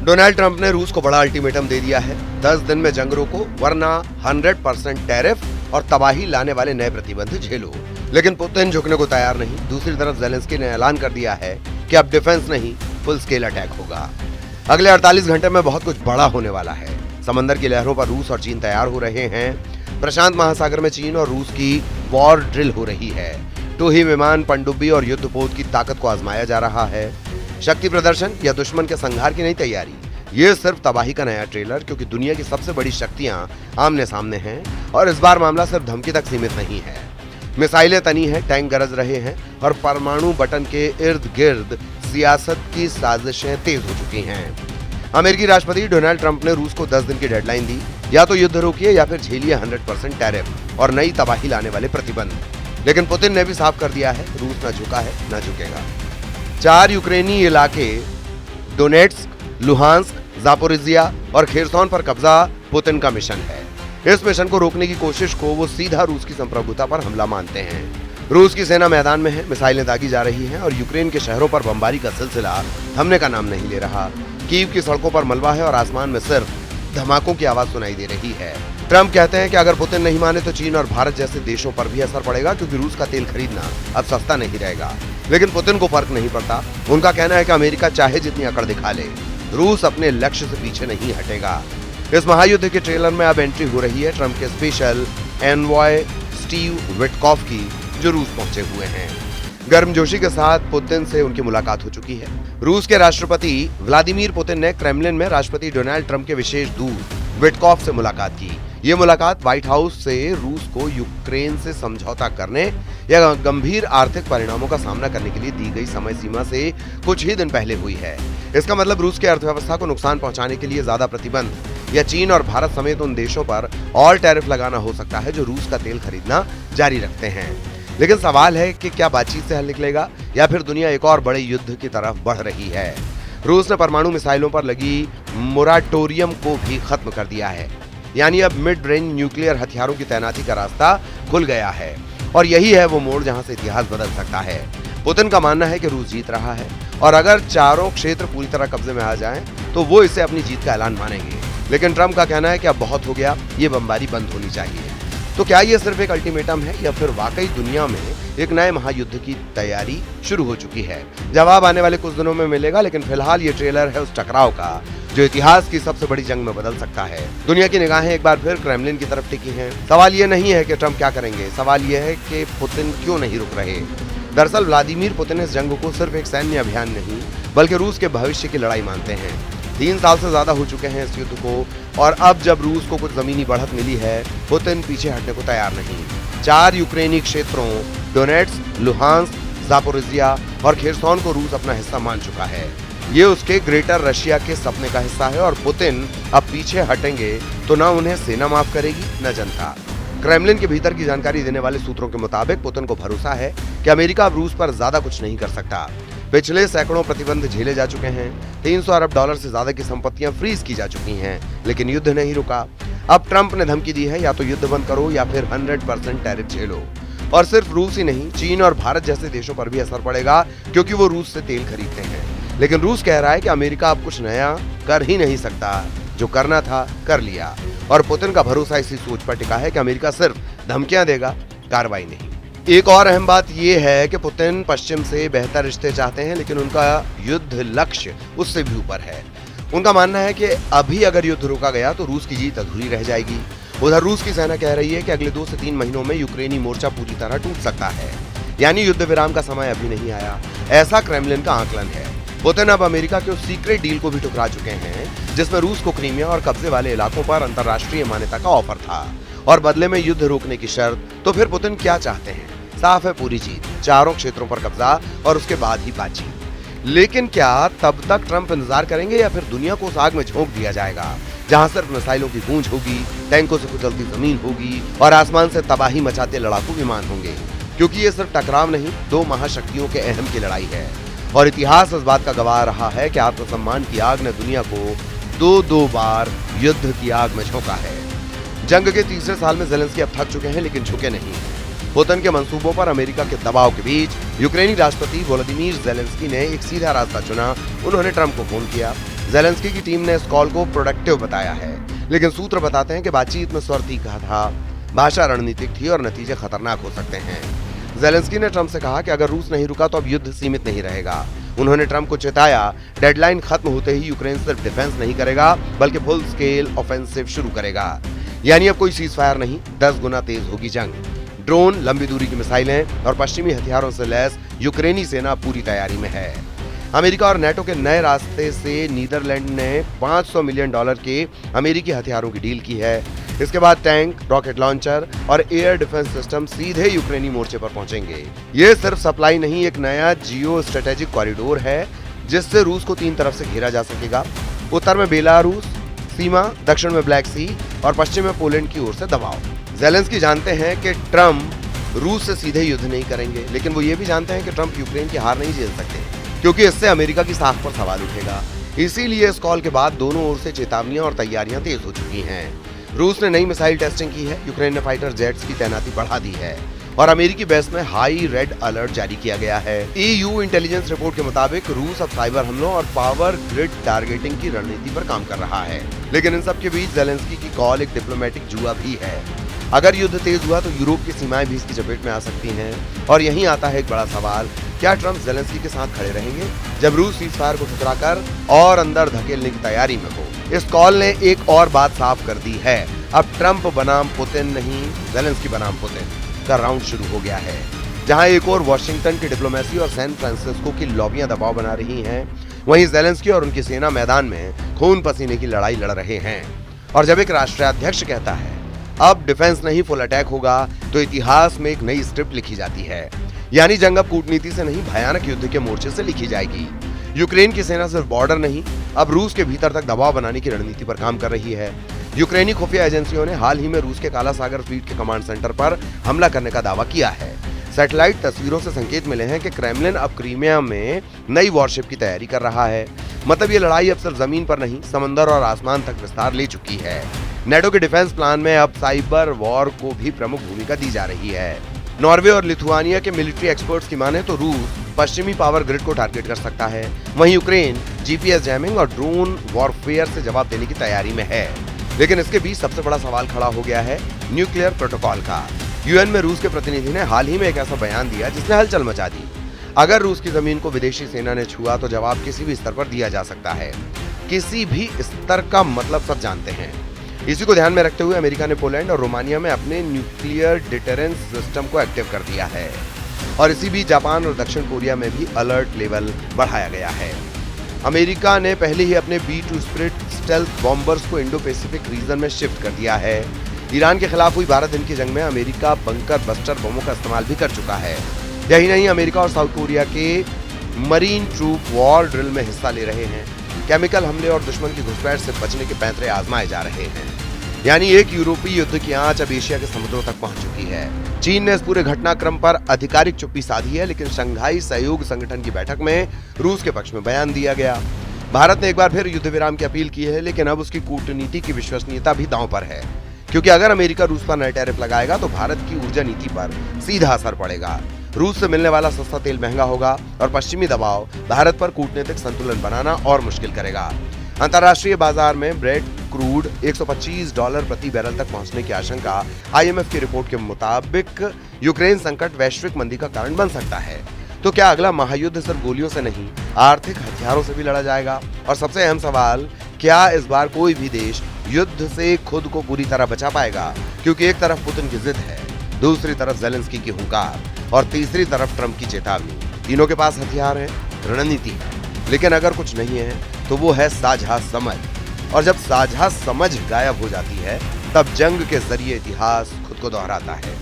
Donald Trump ने रूस को बड़ा अल्टीमेटम दे दिया है, 10 दिन में जंग रोको वरना 100% टैरिफ और तबाही लाने वाले नए प्रतिबंध झेलो। लेकिन पुतिन झुकने को तैयार नहीं। दूसरी तरफ ज़ेलेंस्की ने ऐलान कर दिया है कि अब डिफेंस नहीं, फुल स्केल अटैक होगा। अगले 48 घंटे में बहुत कुछ बड़ा होने वाला है। समंदर की लहरों पर रूस और चीन तैयार हो रहे हैं। प्रशांत महासागर में चीन और रूस की वॉर ड्रिल हो रही है। टूही विमान, पनडुब्बी और युद्धपोत की ताकत को आजमाया जा रहा है। शक्ति प्रदर्शन या दुश्मन के संहार की नई तैयारी, ये सिर्फ तबाही का नया ट्रेलर, क्योंकि दुनिया की सबसे बड़ी शक्तियां आमने सामने हैं और इस बार मामला सिर्फ धमकी तक सीमित नहीं है। मिसाइलें तनी हैं, टैंक गरज रहे हैं और परमाणु बटन के इर्द गिर्द सियासत की साजिशें तेज हो चुकी हैं। अमेरिकी राष्ट्रपति डोनाल्ड ट्रंप ने रूस को 10 दिन की डेडलाइन दी, या तो युद्ध रोकिए या फिर झेलिए 100% टैरिफ और नई तबाही लाने वाले प्रतिबंध। लेकिन पुतिन ने भी साफ कर दिया है, रूस न झुका है न झुकेगा। 4 यूक्रेनी इलाके डोनेट्स्क, लुहांस्क, जापोरिजिया और खेरसोन पर कब्जा पुतिन का मिशन है। इस मिशन को रोकने की कोशिश को वो सीधा रूस की संप्रभुता पर हमला मानते हैं। रूस की सेना मैदान में है, मिसाइलें दागी जा रही हैं और यूक्रेन के शहरों पर बमबारी का सिलसिला थमने का नाम नहीं ले रहा। कीव की सड़कों पर मलबा है और आसमान में सिर्फ धमाकों की आवाज सुनाई दे रही है। ट्रंप कहते हैं कि अगर पुतिन नहीं माने तो चीन और भारत जैसे देशों पर भी असर पड़ेगा, क्योंकि रूस का तेल खरीदना अब सस्ता नहीं रहेगा। लेकिन पुतिन को फर्क नहीं पड़ता। उनका कहना है कि अमेरिका चाहे जितनी अकड़ दिखा ले, रूस अपने लक्ष्य से पीछे नहीं हटेगा। इस महायुद्ध के ट्रेलर में अब एंट्री हो रही है ट्रंप के स्पेशल एनवॉय स्टीव विटकॉफ की, जो रूस पहुंचे हुए हैं। गर्मजोशी के साथ पुतिन से उनकी मुलाकात हो चुकी है। रूस के राष्ट्रपति व्लादिमीर पुतिन ने क्रेमलिन में राष्ट्रपति डोनाल्ड ट्रंप के विशेष दूत विटकॉफ से मुलाकात की। ये मुलाकात व्हाइट हाउस से रूस को यूक्रेन से समझौता करने या गंभीर आर्थिक परिणामों का सामना करने के लिए दी गई समय सीमा से कुछ ही दिन पहले हुई है। इसका मतलब रूस की अर्थव्यवस्था को नुकसान पहुंचाने के लिए ज्यादा प्रतिबंध या चीन और भारत समेत उन देशों पर और टैरिफ लगाना हो सकता है जो रूस का तेल खरीदना जारी रखते हैं। लेकिन सवाल है कि क्या बातचीत से हल निकलेगा या फिर दुनिया एक और बड़े युद्ध की तरफ बढ़ रही है। रूस ने परमाणु मिसाइलों पर लगी मोराटोरियम को भी खत्म कर दिया है, यानी अब मिड रेंज न्यूक्लियर हथियारों की तैनाती का रास्ता खुल गया है और यही है वो मोड़ जहां से इतिहास बदल सकता है। पुतिन का मानना है कि रूस जीत रहा है और अगर चारों क्षेत्र पूरी तरह कब्जे में आ जाएं, तो वो इसे अपनी जीत का ऐलान मानेंगे। लेकिन ट्रंप का कहना है कि अब बहुत हो गया, ये बमबारी बंद होनी चाहिए। तो क्या ये सिर्फ एक अल्टीमेटम है या फिर वाकई दुनिया में एक नए महायुद्ध की तैयारी शुरू हो चुकी है? जवाब आने वाले कुछ दिनों में मिलेगा, लेकिन फिलहाल ये ट्रेलर है उस टकराव का जो इतिहास की सबसे बड़ी जंग में बदल सकता है। दुनिया की निगाहें एक बार फिर क्रेमलिन की तरफ टिकी हैं। सवाल ये नहीं है कि ट्रंप क्या करेंगे, सवाल ये है कि पुतिन क्यों नहीं रुक रहे। दरअसल व्लादिमीर पुतिन इस जंग को सिर्फ एक सैन्य अभियान नहीं बल्कि रूस के भविष्य की लड़ाई मानते हैं। 3 साल से ज्यादा हो चुके हैं इस युद्ध को और अब जब रूस को कुछ जमीनी बढ़त मिली है, पुतिन पीछे हटने को तैयार नहीं। 4 यूक्रेनी क्षेत्रों डोनेट्स्क, लुहांस्क, जापोरिजिया और खेरसोन को रूस अपना हिस्सा मान चुका है। ये उसके ग्रेटर रशिया के सपने का हिस्सा है और पुतिन अब पीछे हटेंगे तो न उन्हें सेना माफ करेगी न जनता। क्रेमलिन के भीतर की जानकारी देने वाले सूत्रों के मुताबिक पुतिन को भरोसा है कि अमेरिका अब रूस पर ज्यादा कुछ नहीं कर सकता। पिछले सैकड़ों प्रतिबंध झेले जा चुके हैं, $300 अरब से ज्यादा की संपत्तियां फ्रीज की जा चुकी हैं, लेकिन युद्ध नहीं रुका। अब ट्रंप ने धमकी दी है, या तो युद्ध बंद करो या फिर 100% टैरिफ झेलो। और सिर्फ रूस ही नहीं, चीन और भारत जैसे देशों पर भी असर पड़ेगा, क्योंकि वो रूस से तेल खरीदते हैं। लेकिन रूस कह रहा है कि अमेरिका अब कुछ नया कर ही नहीं सकता, जो करना था कर लिया। और पुतिन का भरोसा इसी सोच पर टिका है कि अमेरिका सिर्फ धमकियां देगा, कार्रवाई नहीं। एक और अहम बात यह है कि पुतिन पश्चिम से बेहतर रिश्ते चाहते हैं, लेकिन उनका युद्ध लक्ष्य उससे भी ऊपर है। उनका मानना है कि अभी अगर युद्ध रोका गया तो रूस की जीत अधूरी रह जाएगी। उधर रूस की सेना कह रही है कि अगले 2 से 3 महीनों में यूक्रेनी मोर्चा पूरी तरह टूट सकता है, यानी युद्ध विराम का समय अभी नहीं आया, ऐसा क्रेमलिन का आकलन है। पुतिन अब अमेरिका के उस सीक्रेट डील को भी ठुकरा चुके हैं जिसमें रूस को क्रीमिया और कब्जे वाले इलाकों पर अंतर्राष्ट्रीय मान्यता का ऑफर था और बदले में युद्ध रोकने की शर्त। तो फिर पुतिन क्या चाहते हैं? साफ है, पूरी जीत, चारों क्षेत्रों पर कब्जा और उसके बाद ही बातचीत। लेकिन क्या तब तक ट्रंप इंतजार करेंगे या फिर दुनिया को उस आग में झोंक दिया जाएगा जहां सिर्फ मिसाइलों की गूंज होगी, टैंकों से कुचलती जमीन होगी और आसमान से तबाही मचाते लड़ाकू विमान होंगे? क्योंकि ये सिर्फ टकराव नहीं, 2 महाशक्तियों के अहम की लड़ाई है और इतिहास इस बात का गवाह रहा है कि आत्मसम्मान की आग ने दुनिया को 2 बार युद्ध की आग में झोंका है। जंग के तीसरे साल में ज़ेलेंस्की अब थक चुके हैं, लेकिन झुके नहीं। पुतिन के मंसूबों पर अमेरिका के दबाव के बीच यूक्रेनी राष्ट्रपति वोलोदिमीर ज़ेलेंस्की ने एक सीधा रास्ता चुना। उन्होंने ट्रंप को फोन किया, जेलेंस्की की टीम ने इस कॉल को प्रोडक्टिव बताया है, लेकिन सूत्र बताते हैं कि बातचीत में स्वर तीखा था, भाषा रणनीतिक थी और नतीजे खतरनाक हो सकते हैं। जेलेंस्की ने ट्रंप से कहा कि अगर रूस नहीं रुका तो अब युद्ध सीमित नहीं रहेगा। उन्होंने ट्रंप को चेताया, डेडलाइन खत्म होते ही यूक्रेन सिर्फ डिफेंस नहीं करेगा बल्कि फुल स्केल ऑफेंसिव शुरू करेगा। यानी अब कोई सीज फायर नहीं, 10 गुना तेज होगी जंग। ड्रोन, लंबी दूरी की मिसाइलें और पश्चिमी हथियारों से लैस यूक्रेनी सेना पूरी तैयारी में है। अमेरिका और नेटो के नए रास्ते से नीदरलैंड ने $500 मिलियन के अमेरिकी हथियारों की डील की है। इसके बाद टैंक, रॉकेट लॉन्चर और एयर डिफेंस सिस्टम सीधे यूक्रेनी मोर्चे पर पहुंचेंगे। ये सिर्फ सप्लाई नहीं, एक नया जियो स्ट्रेटेजिक कॉरिडोर है जिससे रूस को 3 तरफ से घेरा जा सकेगा। उत्तर में बेलारूस सीमा, दक्षिण में ब्लैक सी और पश्चिम में पोलैंड की ओर से दबाव। जेलेंस्की जानते हैं कि ट्रंप रूस से सीधे युद्ध नहीं करेंगे, लेकिन वो ये भी जानते हैं कि ट्रंप यूक्रेन की हार नहीं झेल सकते, क्योंकि इससे अमेरिका की साख पर सवाल उठेगा। इसीलिए इस कॉल के बाद दोनों ओर से चेतावनियां और तैयारियां तेज हो चुकी हैं। रूस ने नई मिसाइल टेस्टिंग की है, यूक्रेन ने फाइटर जेट्स की तैनाती बढ़ा दी है और अमेरिकी बेस में हाई रेड अलर्ट जारी किया गया है। EU इंटेलिजेंस रिपोर्ट के मुताबिक रूस अब साइबर हमलों और पावर ग्रिड टारगेटिंग की रणनीति पर काम कर रहा है। लेकिन इन सब के बीच जेलेंस्की की कॉल एक डिप्लोमेटिक जुआ भी है। अगर युद्ध तेज हुआ तो यूरोप की सीमाएं भी इसकी चपेट में आ सकती हैं। और यहीं आता है एक बड़ा सवाल, क्या ट्रंप जेलेंस्की के साथ खड़े रहेंगे जब रूस सीज फायर को ठुकराकर और अंदर धकेलने की तैयारी में हो? इस कॉल ने एक और बात साफ कर दी है, अब ट्रंप बनाम पुतिन नहीं, जेलेंस्की बनाम पुतिन का राउंड शुरू हो गया है। जहां एक और वॉशिंगटन की डिप्लोमेसी और सैन फ्रांसिस्को की लॉबियां दबाव बना रही हैं, वहीं जेलेंस्की और उनकी सेना मैदान में खून पसीने की लड़ाई लड़ रहे हैं। और जब एक राष्ट्राध्यक्ष कहता है अब डिफेंस नहीं फुल अटैक होगा, तो इतिहास में एक नई स्क्रिप्ट लिखी जाती है। यानी जंग अब कूटनीति से नहीं, भयानक युद्ध के मोर्चे से लिखी जाएगी। यूक्रेन की सेना सिर्फ बॉर्डर नहीं, अब रूस के भीतर तक दबाव बनाने की रणनीति पर काम कर रही है। यूक्रेनी खुफिया एजेंसियों ने हाल ही में रूस के काला सागर फ्लीट के कमांड सेंटर पर हमला करने का दावा किया है। सैटेलाइट तस्वीरों से संकेत मिले हैं कि क्रेमलिन अब क्रीमिया में नई वॉरशिप की तैयारी कर रहा है। मतलब ये लड़ाई अब सिर्फ जमीन पर नहीं, समंदर और आसमान तक विस्तार ले चुकी है। नेटो के डिफेंस प्लान में अब साइबर वॉर को भी प्रमुख भूमिका दी जा रही है। नॉर्वे और लिथुआनिया के मिलिट्री एक्सपर्ट्स की माने तो रूस पश्चिमी पावर ग्रिड को टारगेट कर सकता है, वहीं यूक्रेन जीपीएस जैमिंग और ड्रोन वॉरफेयर से जवाब देने की तैयारी में है। लेकिन इसके बीच सबसे बड़ा सवाल खड़ा हो गया है न्यूक्लियर प्रोटोकॉल का। यूएन में रूस के प्रतिनिधि ने हाल ही में एक ऐसा बयान दिया जिसने हलचल मचा दी। अगर रूस की जमीन को विदेशी सेना ने छुआ तो जवाब किसी भी स्तर पर दिया जा सकता है। किसी भी स्तर का मतलब सब जानते हैं। इसी को ध्यान में रखते हुए अमेरिका ने पोलैंड और रोमानिया में अपने न्यूक्लियर डिटरेंस सिस्टम को एक्टिव कर दिया है और इसी बीच जापान और दक्षिण कोरिया में भी अलर्ट लेवल बढ़ाया गया है। अमेरिका ने पहले ही अपने B-2 स्पिरिट स्टेल्थ बॉम्बर्स को इंडो पैसिफिक रीजन में शिफ्ट कर दिया है। ईरान के खिलाफ हुई 12 दिन की जंग में अमेरिका बंकर बस्टर बमों का इस्तेमाल भी कर चुका है। यही नहीं, अमेरिका और साउथ कोरिया के मरीन ट्रूप वॉर ड्रिल में हिस्सा ले रहे हैं। केमिकल हमले और दुश्मन की घुसपैठ से बचने के पैंतरे आजमाए जा रहे हैं। यानी एक यूरोपीय युद्ध की आंच अब एशिया के समुद्रों तक पहुंच चुकी है। चीन ने इस पूरे घटनाक्रम पर आधिकारिक चुप्पी साधी है, लेकिन शंघाई सहयोग संगठन की बैठक में रूस के पक्ष में बयान दिया गया। भारत ने एक बार फिर युद्ध विराम की अपील की है, लेकिन अब उसकी कूटनीति की विश्वसनीयता भी दांव पर है, क्योंकि अगर अमेरिका रूस पर नए टैरिफ लगाएगा तो भारत की ऊर्जा नीति पर सीधा असर पड़ेगा। रूस से मिलने वाला सस्ता तेल महंगा होगा और पश्चिमी दबाव भारत पर कूटनीतिक संतुलन बनाना और मुश्किल करेगा। अंतर्राष्ट्रीय बाजार में ब्रेड क्रूड $125 प्रति बैरल तक पहुंचने की आशंका IMF की रिपोर्ट के मुताबिक यूक्रेन संकट वैश्विक मंदी का कारण बन सकता है। तो क्या अगला महायुद्ध सिर्फ गोलियों से नहीं, आर्थिक हथियारों से भी लड़ा जाएगा? और सबसे अहम सवाल, क्या इस बार कोई भी देश युद्ध से खुद को पूरी तरह बचा पाएगा? क्योंकि एक तरफ पुतिन की जिद है, दूसरी तरफ जेलेंस्की की हुंकार और तीसरी तरफ ट्रंप की चेतावनी। तीनों के पास हथियार है, रणनीति है, लेकिन अगर कुछ नहीं है तो वो है साझा समझ। और जब साझा समझ गायब हो जाती है तब जंग के जरिए इतिहास खुद को दोहराता है।